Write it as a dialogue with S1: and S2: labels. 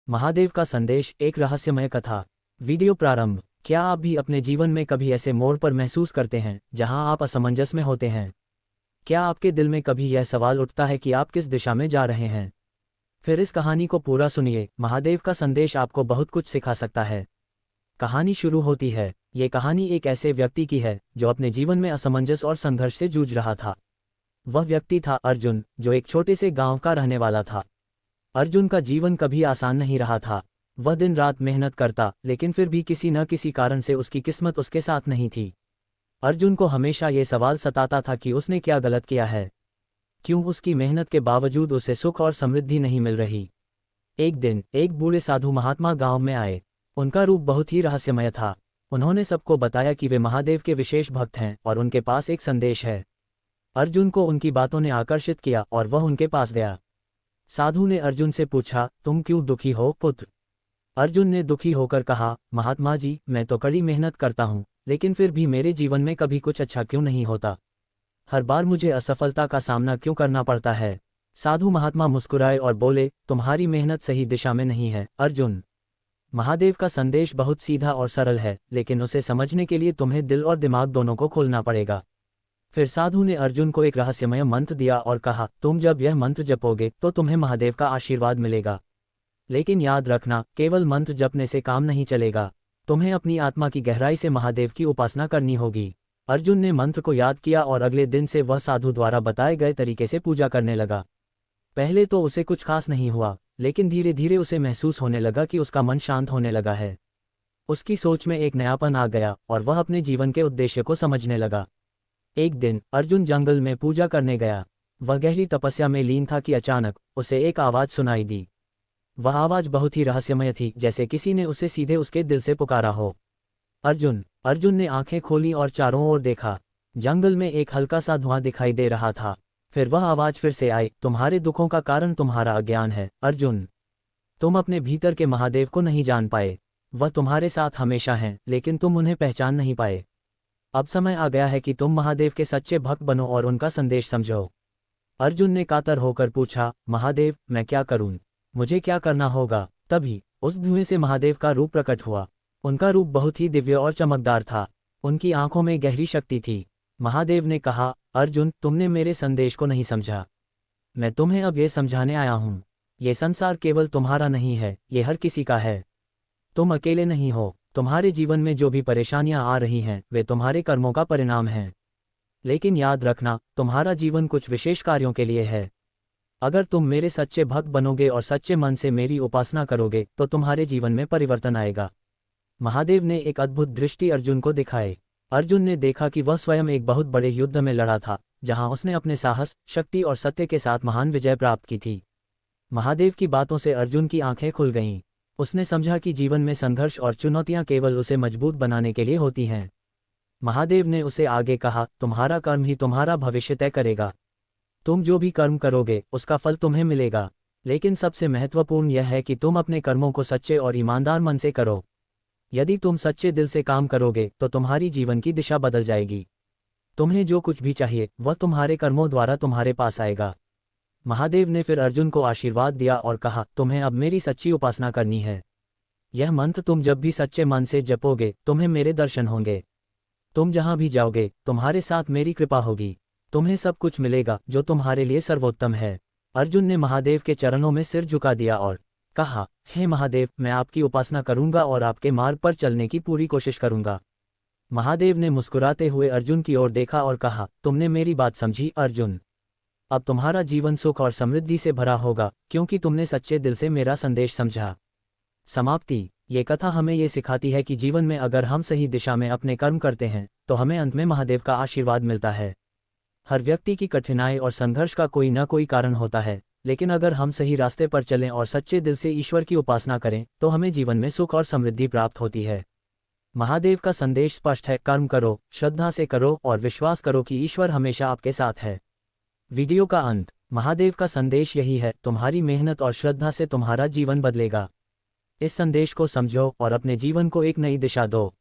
S1: महादेव का संदेश, एक रहस्यमय कथा। वीडियो प्रारंभ। क्या आप भी अपने जीवन में कभी ऐसे मोड़ पर महसूस करते हैं जहां आप असमंजस में होते हैं? क्या आपके दिल में कभी यह सवाल उठता है कि आप किस दिशा में जा रहे हैं? फिर इस कहानी को पूरा सुनिए। महादेव का संदेश आपको बहुत कुछ सिखा सकता है। कहानी शुरू होती है। ये कहानी एक ऐसे व्यक्ति की है जो अपने जीवन में असमंजस और संघर्ष से जूझ रहा था। वह व्यक्ति था अर्जुन, जो एक छोटे से गांव का रहने वाला था। अर्जुन का जीवन कभी आसान नहीं रहा था। वह दिन रात मेहनत करता, लेकिन फिर भी किसी न किसी कारण से उसकी किस्मत उसके साथ नहीं थी। अर्जुन को हमेशा ये सवाल सताता था कि उसने क्या गलत किया है। क्यों उसकी मेहनत के बावजूद उसे सुख और समृद्धि नहीं मिल रही। एक दिन एक बूढ़े साधु महात्मा गांव में आए। उनका रूप बहुत ही रहस्यमय था। उन्होंने सबको बताया कि वे महादेव के विशेष भक्त हैं और उनके पास एक संदेश है। अर्जुन को उनकी बातों ने आकर्षित किया और वह उनके पास गया। साधु ने अर्जुन से पूछा, तुम क्यों दुखी हो पुत्र? अर्जुन ने दुखी होकर कहा, महात्मा जी, मैं तो कड़ी मेहनत करता हूँ, लेकिन फिर भी मेरे जीवन में कभी कुछ अच्छा क्यों नहीं होता? हर बार मुझे असफलता का सामना क्यों करना पड़ता है? साधु महात्मा मुस्कुराए और बोले, तुम्हारी मेहनत सही दिशा में नहीं है अर्जुन। महादेव का संदेश बहुत सीधा और सरल है, लेकिन उसे समझने के लिए तुम्हें दिल और दिमाग दोनों को खोलना पड़ेगा। फिर साधु ने अर्जुन को एक रहस्यमय मंत्र दिया और कहा, तुम जब यह मंत्र जपोगे तो तुम्हें महादेव का आशीर्वाद मिलेगा। लेकिन याद रखना, केवल मंत्र जपने से काम नहीं चलेगा। तुम्हें अपनी आत्मा की गहराई से महादेव की उपासना करनी होगी। अर्जुन ने मंत्र को याद किया और अगले दिन से वह साधु द्वारा बताए गए तरीके से पूजा करने लगा। पहले तो उसे कुछ खास नहीं हुआ, लेकिन धीरे धीरे उसे महसूस होने लगा कि उसका मन शांत होने लगा है। उसकी सोच में एक नयापन आ गया और वह अपने जीवन के उद्देश्य को समझने लगा। एक दिन अर्जुन जंगल में पूजा करने गया। वह गहरी तपस्या में लीन था कि अचानक उसे एक आवाज़ सुनाई दी। वह आवाज़ बहुत ही रहस्यमय थी, जैसे किसी ने उसे सीधे उसके दिल से पुकारा हो। अर्जुन। अर्जुन ने आंखें खोली और चारों ओर देखा। जंगल में एक हल्का सा धुआं दिखाई दे रहा था। फिर वह आवाज़ फिर से आई, तुम्हारे दुखों का कारण तुम्हारा अज्ञान है अर्जुन। तुम अपने भीतर के महादेव को नहीं जान पाए। वह तुम्हारे साथ हमेशा हैं, लेकिन तुम उन्हें पहचान नहीं पाए। अब समय आ गया है कि तुम महादेव के सच्चे भक्त बनो और उनका संदेश समझो। अर्जुन ने कातर होकर पूछा, महादेव, मैं क्या करूं? मुझे क्या करना होगा? तभी उस धुएं से महादेव का रूप प्रकट हुआ। उनका रूप बहुत ही दिव्य और चमकदार था। उनकी आंखों में गहरी शक्ति थी। महादेव ने कहा, अर्जुन, तुमने मेरे संदेश को नहीं समझा। मैं तुम्हें अब ये समझाने आया हूं। ये संसार केवल तुम्हारा नहीं है, ये हर किसी का है। तुम अकेले नहीं हो। तुम्हारे जीवन में जो भी परेशानियां आ रही हैं, वे तुम्हारे कर्मों का परिणाम हैं। लेकिन याद रखना, तुम्हारा जीवन कुछ विशेष कार्यों के लिए है। अगर तुम मेरे सच्चे भक्त बनोगे और सच्चे मन से मेरी उपासना करोगे तो तुम्हारे जीवन में परिवर्तन आएगा। महादेव ने एक अद्भुत दृष्टि अर्जुन को दिखाई। अर्जुन ने देखा कि वह स्वयं एक बहुत बड़े युद्ध में लड़ा था, जहां उसने अपने साहस, शक्ति और सत्य के साथ महान विजय प्राप्त की थी। महादेव की बातों से अर्जुन की आंखें खुल गईं। उसने समझा कि जीवन में संघर्ष और चुनौतियां केवल उसे मजबूत बनाने के लिए होती हैं। महादेव ने उसे आगे कहा, तुम्हारा कर्म ही तुम्हारा भविष्य तय करेगा। तुम जो भी कर्म करोगे उसका फल तुम्हें मिलेगा, लेकिन सबसे महत्वपूर्ण यह है कि तुम अपने कर्मों को सच्चे और ईमानदार मन से करो। यदि तुम सच्चे दिल से काम करोगे तो तुम्हारी जीवन की दिशा बदल जाएगी। तुम्हें जो कुछ भी चाहिए वह तुम्हारे कर्मों द्वारा तुम्हारे पास आएगा। महादेव ने फिर अर्जुन को आशीर्वाद दिया और कहा, तुम्हें अब मेरी सच्ची उपासना करनी है। यह मंत्र तुम जब भी सच्चे मन से जपोगे, तुम्हें मेरे दर्शन होंगे। तुम जहां भी जाओगे, तुम्हारे साथ मेरी कृपा होगी। तुम्हें सब कुछ मिलेगा जो तुम्हारे लिए सर्वोत्तम है। अर्जुन ने महादेव के चरणों में सिर झुका दिया और कहा, हे महादेव, मैं आपकी उपासना करूंगा और आपके मार्ग पर चलने की पूरी कोशिश करूंगा। महादेव ने मुस्कुराते हुए अर्जुन की ओर देखा और कहा, तुमने मेरी बात समझी अर्जुन। अब तुम्हारा जीवन सुख और समृद्धि से भरा होगा, क्योंकि तुमने सच्चे दिल से मेरा संदेश समझा। समाप्ति। ये कथा हमें ये सिखाती है कि जीवन में अगर हम सही दिशा में अपने कर्म करते हैं तो हमें अंत में महादेव का आशीर्वाद मिलता है। हर व्यक्ति की कठिनाई और संघर्ष का कोई न कोई कारण होता है, लेकिन अगर हम सही रास्ते पर चलें और सच्चे दिल से ईश्वर की उपासना करें तो हमें जीवन में सुख और समृद्धि प्राप्त होती है। महादेव का संदेश स्पष्ट है, कर्म करो, श्रद्धा से करो और विश्वास करो कि ईश्वर हमेशा आपके साथ है। वीडियो का अंत। महादेव का संदेश यही है, तुम्हारी मेहनत और श्रद्धा से तुम्हारा जीवन बदलेगा। इस संदेश को समझो और अपने जीवन को एक नई दिशा दो।